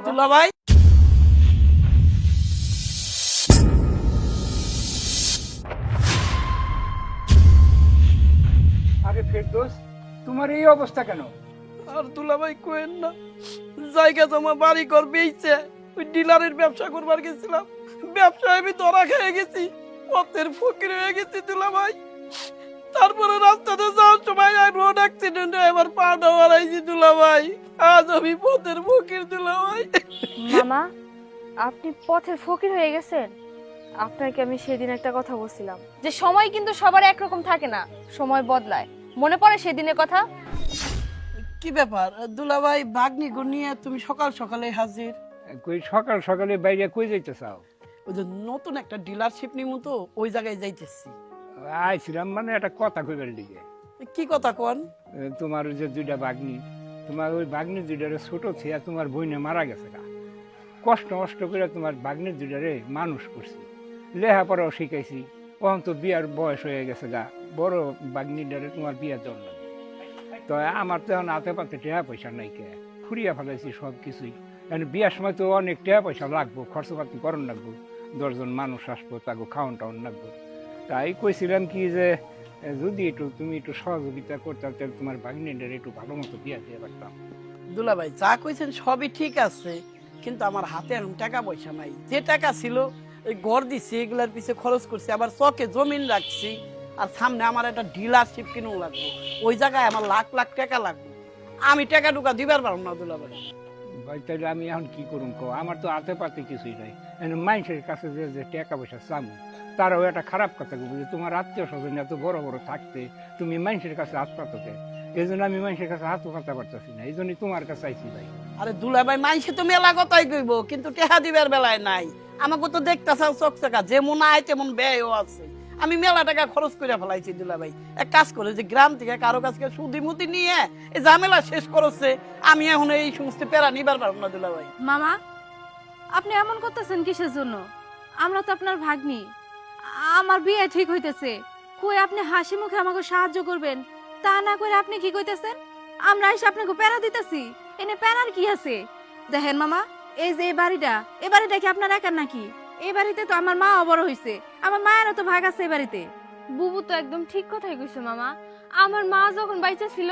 দুলাভাই আরে ফেরদৌস, তোমার এই অবস্থা কেন? আর দুলাভাই কোয়েন না, জায়গা জমা বাড়ি ঘর বেচছে ওই ডিলারের ব্যবসা করবার গেছিলাম, ব্যবসায় আমি ধরা খেয়ে গেছি, পথের ফকির হয়ে গেছি দুলাভাই। তারপরে রাস্তাতে যাওয়ার সময় রোড অ্যাক্সিডেন্টে আমার পাটা হারাইছি দুলাভাই। আজ আমি পথের ফকির দুলাভাই। মামা, আপনি পথের ফকির হয়ে গেছেন? আপনাকে আমি সেদিন একটা কথা বলছিলাম যে সময় কিন্তু সবার একরকম থাকে না, সময় বদলায়। মনে পড়ে সেদিনের কথা? কি ব্যাপার দুলাভাই, ভাগ্নি নিয়ে তুমি সকাল সকালে হাজির? কই সকাল সকালে বাইরে কই যাইতে চাও? ওই যে নতুন একটা ডিলারশিপ নিমু তো, ওই জায়গায় যাইতেছি। আইছিলাম মানে একটা কথা কইবার লিগে। কি কথা কোন? তোমার ওই যে দুইটা বাগনি, তোমার ওই বাগনি দুইটারে ছোট ছিয়া তোমার বইনে মারা গেছে গা। কষ্ট মষ্ট করে তোমার বাগনি দুইটারে মানুষ করছি, লেখাপড়াও শিখাইছি। তখন তো বিয়ার বয়স হয়ে গেছে গা, বড় বাগনিটারে তোমার বিয়া দেওয়ার লাগে। তো আমার তো এখন হাতে পাতে টাকা পয়সা নাই, কে ফুরিয়া ফেলাইছি সব কিছুই। বিয়ার সময় তো অনেক টাকা পয়সা লাগবো, খরচপাতি করণ লাগবো, 10 জন মানুষ আসবো, তাকে খাওয়ান টাউন লাগবো। তাই কইছিলাম কি যে যদি তুমি একটু সহযোগিতা করতে, তাহলে তোমার ভাগ্নিটার একটু ভালো মতো বিয়া দিয়ে পারতাম। দুলাভাই যা কইছেন সবই ঠিক আছে, কিন্তু আমার হাতে এখন টাকা পয়সা নাই। যে টাকা ছিল ওই ঘর দিছি, এগুলার পিছে খরচ করছি, আবার চকে জমিন রাখছি, আর সামনে আমার একটা ডিলারশিপ কিনেও লাগবে, ওই জায়গায় আমার লাখ লাখ টাকা লাগবে। আমি টাকা টুকা দিবার পারব না দুলাভাই। ভাই তাহলে আমি এখন কি করুম কো? আমার তো হাতে পাতে কিছুই নাই। মানুষের কাছে যে যে টাকা পয়সা চামু, তারাও একটা খারাপ কথা বলবে, তোমার আত্মীয় স্বজন এত বড় বড় থাকতে তুমি মানুষের কাছে হাত পাতোকে। এই জন্য আমি মানুষের কাছে হাতও পাতা পারতেছি না, এই জন্যই তোমার কাছে আইছি ভাই। আরে দুলাভাই, মাইসে তো মেলা কথাই কইব, কিন্তু টাকা দিবার বেলায় নাই। আমাকে তো দেখতেছাও চকচকা, যেমন আয় তেমন ব্যয়ও আছে। আমি মেলা টাকা খরচ করে ফেলাইছি দুলাভাই। এক কাজ করে যে গ্রাম থেকে কারো কাছে সুদি মুদি নিয়ে এই ঝামেলা শেষ করছে, আমি এখন এই সমস্ত প্যারা নিবার পারবো না দুলাভাই। মামা, আপনি এমন করতেছেন কিসের জন্য? আমরা তো আপনার ভাগ্নি, আমার বিয়ে ঠিক হইতেছে, কই আপনি হাসি মুখে আমাকে সাহায্য করবেন, তা না করে আপনি কি কইতেছেন আমরা এসে আপনাকে প্যারা দিতেছি? এনে প্যারার কি আছে? দেখেন মামা, এই যে এই বাড়িটা কি আপনার একার নাকি? এই বাড়িতে তো আমার মা বড় হইছে, আমার মায়েরও তো ভাগ আছে এই বাড়িতে। বুবু তো একদম ঠিক কথাই কইছে মামা। আমার মা যখন বাইচা ছিল,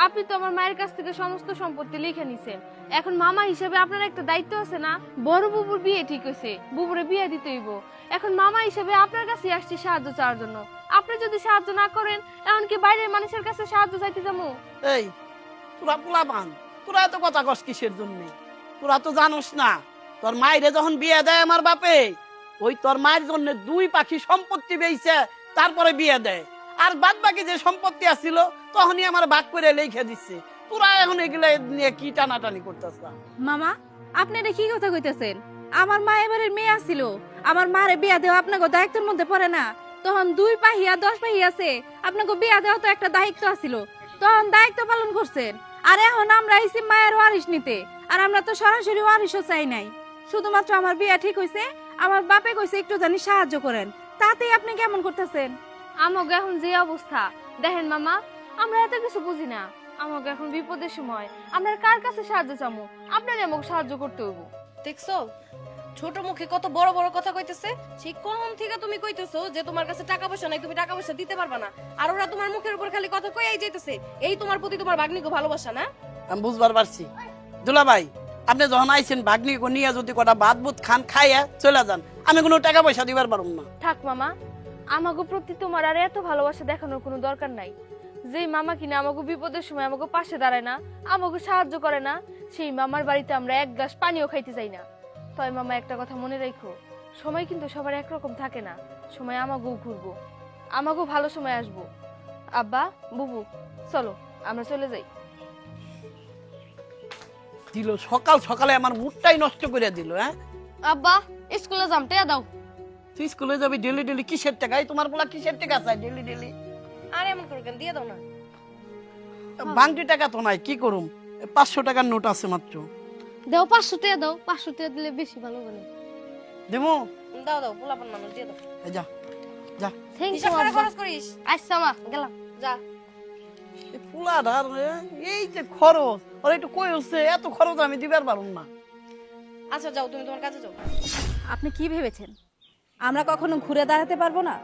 আপনি তো আমার মায়ের কাছ থেকে সমস্ত সম্পত্তি লিখে নিছেন। এখন মামা হিসেবে আপনার একটা দায়িত্ব আছে না? বড় বুবুর বিয়ে ঠিক হইছে, বুবুরে বিয়ে দিতে হইব। এখন মামা হিসেবে আপনার কাছে আসছি সাহায্য চাওয়ার জন্য। আপনি যদি সাহায্য না করেন, এখন কি বাইরের মানুষের কাছে সাহায্য চাইতে যাবো? এই তোরা পোলাপান, তোরা এত কথা কস কিসের জন্য? তোরা তো জানোস না, তোর মায়েরে যখন বিয়ে দেয় আমার বাপে, ওই তোর মায়ের জন্য 2 পাখি সম্পত্তি বেইছে, তারপরে বিয়ে দেয়। আর বাদ বাকি যে সম্পত্তি আছিল তখনই আমার ভাগ করে লিখে দিচ্ছে। তোরা এখন এগুলা নিয়ে কি টানাটানি করতেছ? মামা, আপনি এটা কি কথা কইতেছেন? আমার মা এবারের মেয়ে আসছিল, আমার মারে বিয়া দেওয়া আপনাকে দায়িত্বের মধ্যে পড়ে না? তখন 2 পাহিয়া 10 পাহি আছে, আপনাকে বিয়া দেওয়া তো একটা দায়িত্ব আছিল, তখন দায়িত্ব পালন করছেন। আর এখন আমরা আইছি মায়ের ওয়ারিশ নিতে, আর আমরা তো সরাসরি ওয়ারিশও চাই নাই। শুধুমাত্র আমার বিয়া ঠিক হইছে, আমার বাপে কইছে একটু জানি সাহায্য করেন, তাতেই আপনি কেমন করতেছেন? আমাকে এখন যে অবস্থা দেখেন মামা, আমরা এত কিছু বুঝি না। আমাকে এখন বিপদের সময় আমরা কার কাছে সাহায্য চামু? আপনারই আমাকে সাহায্য করতে হইব। দেখছো ছোট মুখে কত বড় বড় কথা কইতেছে। সেই কখন থেকে তুমি কইতেছো যে তোমার কাছে টাকা পয়সা নাই, তুমি টাকা পয়সা দিতে পারবা না, আর ওরা তোমার মুখের উপর খালি কথা কইয়াই যাইতেছে। এই তোমার প্রতি তোমার ভাগ্নিকে ভালোবাসা না? আমি বুঝবার পারছি দুলাভাই, আপনি যখন আইছেন ভাগ্নি নিয়ে যদি কটা ভাত বুত খান, খাইয়া চলে যান, আমি কোনো টাকা পয়সা দিবার পারবো না। থাক মামা, আমাকে প্রতি তোমার আর এত ভালোবাসা দেখানোর কোনো দরকার নাই। যেই মামা কিনা আমাকে বিপদের সময় আমাকে পাশে দাঁড়ায় না, আমাকে সাহায্য করে না, সেই মামার বাড়িতে আমরা এক গ্লাস পানিও খাইতে যাই না। তাই মামা একটা কথা মনে রাখো, সময় কিন্তু সবার একরকম থাকে না, সময় আমাকেও ঘুরবো, আমাকেও ভালো সময় আসবো। আব্বা, বুবু, চলো আমরা চলে যাই। দিল সকাল সকালে আমার মুডটাই নষ্ট করে দিল। হ্যাঁ আব্বা, স্কুলে যাম, টেয়া দাও। তুই স্কুলে যাবি ডেলি ডেলি? কিসের টাকা? তোমার বলা কিসের টাকা চাই ডেলি ডেলি? আর এমন করে কেন, দিয়ে দাও না। বাংটি টাকা তো নাই, কি করুম? 500 টাকার নোট আছে মাত্র। দাও 500 টাকা দাও, 500 টাকা দিলে বেশি ভালো বলে। দেবো? দাও দাও, পোলাপান মানুষ, দিয়ে দাও। যা যা। থ্যাংক হিসাব ইউ করে আব্বা। খরচ করিস। আচ্ছা মা, গেলাম। যা। এই পোলাটার এই যে খরচ, ওরা একটু কই হচ্ছে, এত খরচ আমি দিবার পারুম না। আচ্ছা যাও, তুমি তোমার কাজে যাও। আপনি কি ভেবেছেন আমরা কখনো ঘুরে দাঁড়াতে পারবো না?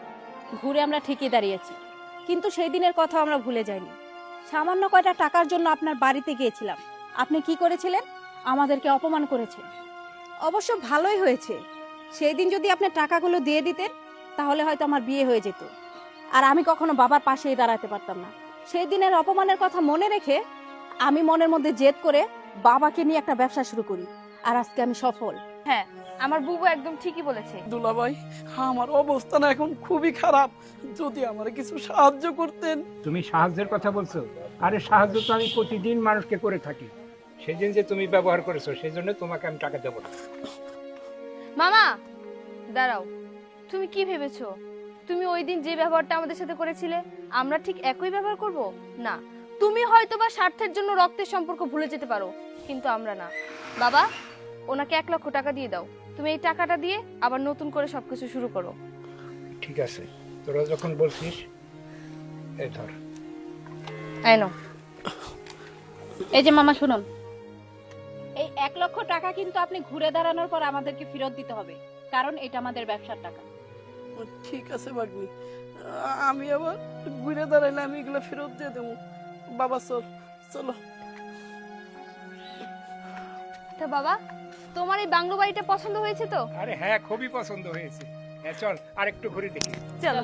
ঘুরে আমরা ঠিকই দাঁড়িয়েছি, কিন্তু সেই দিনের কথা আমরা ভুলে যাইনি। সামান্য কয়টা টাকার জন্য আপনার বাড়িতে গিয়েছিলাম, আপনি কি করেছিলেন? আমাদেরকে অপমান করেছেন। অবশ্য ভালোই হয়েছে, সেই দিন যদি আপনি টাকাগুলো দিয়ে দিতেন তাহলে হয়তো আমার বিয়ে হয়ে যেত, আর আমি কখনো বাবার পাশেই দাঁড়াতে পারতাম না। সেই দিনের অপমানের কথা মনে রেখে আমি মনের মধ্যে জেদ করে বাবাকে নিয়ে একটা ব্যবসা শুরু করি, আর আজকে আমি সফল। হ্যাঁ, আমার বুবু একদম ঠিকই বলেছে। দুলাভাই, আমার অবস্থা না এখন খুবই খারাপ, যদি আমার কিছু সাহায্য করতেন। তুমি সাহায্যের কথা বলছো? আরে সাহায্য তো আমি প্রতিদিন মানুষকে করে থাকি। সেদিন যে তুমি ব্যবহার করেছো সেই জন্য তোমাকে আমি টাকা দেবো না। মামা দাঁড়াও, তুমি কি ভেবেছো তুমি ওই দিন যে ব্যবহারটা আমাদের সাথে করেছিলে আমরা ঠিক একই ব্যবহার করব? না, তুমি হয়তো বা স্বার্থের জন্য রক্তের সম্পর্ক ভুলে যেতে পারো, কিন্তু আমরা না। বাবা, ওনাকে 1 লক্ষ টাকা দিয়ে দাও। তুমি এই টাকাটা দিয়ে আবার নতুন করে সবকিছু শুরু করো। ঠিক আছে, তোরা যখন বলছিস, এই ধর। এই নাও। এই যে মামা শুনুন, এই 1 লক্ষ টাকা কিন্তু আপনি ঘুরে দাঁড়ানোর পর আমাদেরকে ফেরত দিতে হবে, কারণ এটা আমাদের ব্যবসার টাকা। ঠিক আছে বাগনি, আমি আবার ঘুরে দাঁড়াইলে আমি এগুলো ফেরত দিয়ে দেবো। বাবা চল, চলো। তা বাবা, তোমার এই বাংলো বাড়িটা পছন্দ হয়েছে তো? আরে হ্যাঁ, খুবই পছন্দ হয়েছে। হ্যাঁ চল আর একটু ঘুরে দেখি। চলো।